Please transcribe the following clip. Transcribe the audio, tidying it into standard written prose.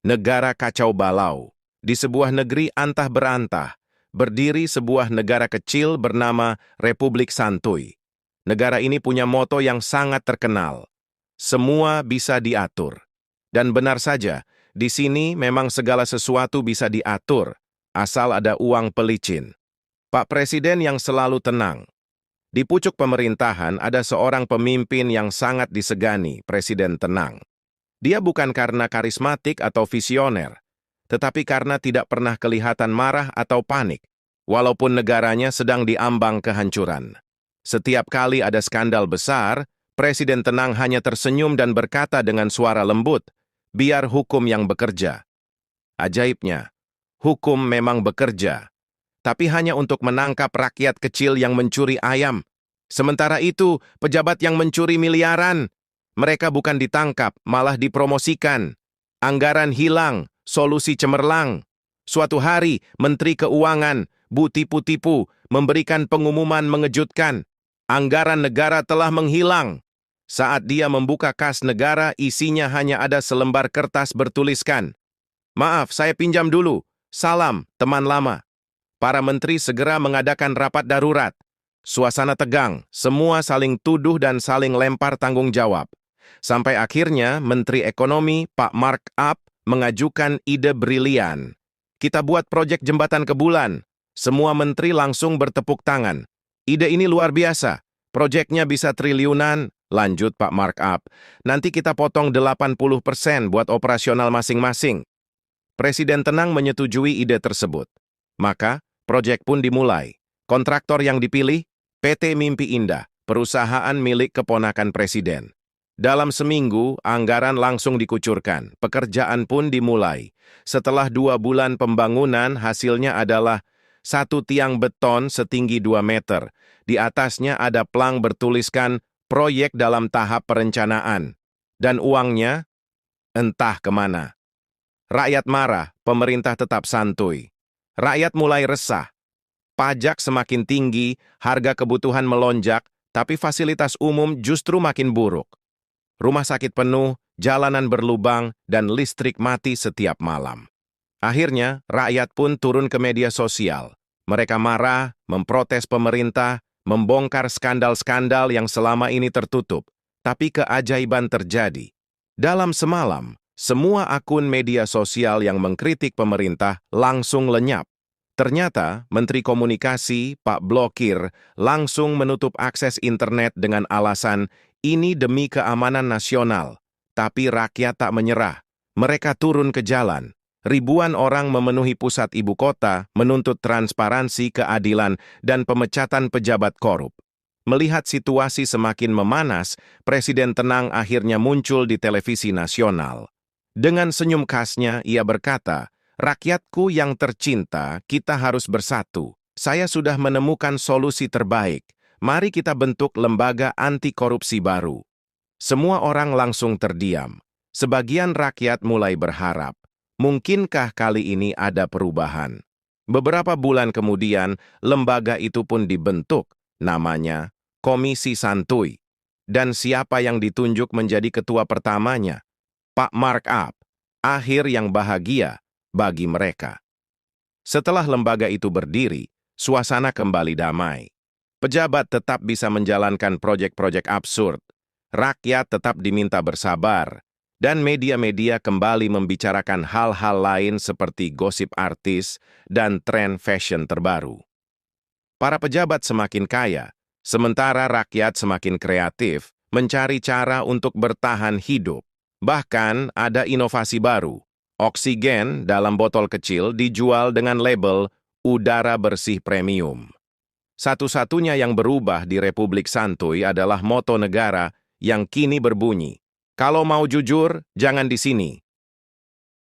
Negara kacau balau. Di sebuah negeri antah berantah, berdiri sebuah negara kecil bernama Republik Santuy. Negara ini punya moto yang sangat terkenal. Semua bisa diatur. Dan benar saja, di sini memang segala sesuatu bisa diatur, asal ada uang pelicin. Pak Presiden yang selalu tenang. Di pucuk pemerintahan ada seorang pemimpin yang sangat disegani, Presiden tenang. Dia bukan karena karismatik atau visioner, tetapi karena tidak pernah kelihatan marah atau panik, walaupun negaranya sedang diambang kehancuran. Setiap kali ada skandal besar, Presiden tenang hanya tersenyum dan berkata dengan suara lembut, "Biar hukum yang bekerja." Ajaibnya, hukum memang bekerja, tapi hanya untuk menangkap rakyat kecil yang mencuri ayam. Sementara itu, pejabat yang mencuri miliaran, mereka bukan ditangkap, malah dipromosikan. Anggaran hilang, solusi cemerlang. Suatu hari, Menteri Keuangan, Bu Tipu-Tipu, memberikan pengumuman mengejutkan. Anggaran negara telah menghilang. Saat dia membuka kas negara, isinya hanya ada selembar kertas bertuliskan, "Maaf, saya pinjam dulu. Salam, teman lama." Para menteri segera mengadakan rapat darurat. Suasana tegang, semua saling tuduh dan saling lempar tanggung jawab. Sampai akhirnya Menteri Ekonomi Pak Mark Up mengajukan ide brilian. "Kita buat proyek jembatan ke bulan." Semua menteri langsung bertepuk tangan. "Ide ini luar biasa. Proyeknya bisa triliunan." Lanjut Pak Mark Up. "Nanti kita potong 80% buat operasional masing-masing." Presiden tenang menyetujui ide tersebut. Maka, proyek pun dimulai. Kontraktor yang dipilih, PT Mimpi Indah, perusahaan milik keponakan Presiden. Dalam seminggu, anggaran langsung dikucurkan. Pekerjaan pun dimulai. Setelah 2 bulan pembangunan, hasilnya adalah satu tiang beton setinggi 2 meter. Di atasnya ada plang bertuliskan proyek dalam tahap perencanaan. Dan uangnya, entah kemana. Rakyat marah, pemerintah tetap santuy. Rakyat mulai resah. Pajak semakin tinggi, harga kebutuhan melonjak, tapi fasilitas umum justru makin buruk. Rumah sakit penuh, jalanan berlubang, dan listrik mati setiap malam. Akhirnya, rakyat pun turun ke media sosial. Mereka marah, memprotes pemerintah, membongkar skandal-skandal yang selama ini tertutup. Tapi keajaiban terjadi. Dalam semalam, semua akun media sosial yang mengkritik pemerintah langsung lenyap. Ternyata, Menteri Komunikasi, Pak Blokir, langsung menutup akses internet dengan alasan ini demi keamanan nasional. Tapi rakyat tak menyerah. Mereka turun ke jalan. Ribuan orang memenuhi pusat ibu kota, menuntut transparansi, keadilan, dan pemecatan pejabat korup. Melihat situasi semakin memanas, Presiden tenang akhirnya muncul di televisi nasional. Dengan senyum khasnya, ia berkata, "Rakyatku yang tercinta, kita harus bersatu. Saya sudah menemukan solusi terbaik. Mari kita bentuk lembaga anti korupsi baru." Semua orang langsung terdiam. Sebagian rakyat mulai berharap, mungkinkah kali ini ada perubahan? Beberapa bulan kemudian, lembaga itu pun dibentuk, namanya Komisi Santuy. Dan siapa yang ditunjuk menjadi ketua pertamanya? Pak Mark Up. Akhir yang bahagia bagi mereka. Setelah lembaga itu berdiri, suasana kembali damai. Pejabat tetap bisa menjalankan proyek-proyek absurd. Rakyat tetap diminta bersabar. Dan media-media kembali membicarakan hal-hal lain seperti gosip artis dan tren fashion terbaru. Para pejabat semakin kaya, sementara rakyat semakin kreatif mencari cara untuk bertahan hidup. Bahkan ada inovasi baru. Oksigen dalam botol kecil dijual dengan label udara bersih premium. Satu-satunya yang berubah di Republik Santuy adalah moto negara yang kini berbunyi, "Kalau mau jujur, jangan di sini.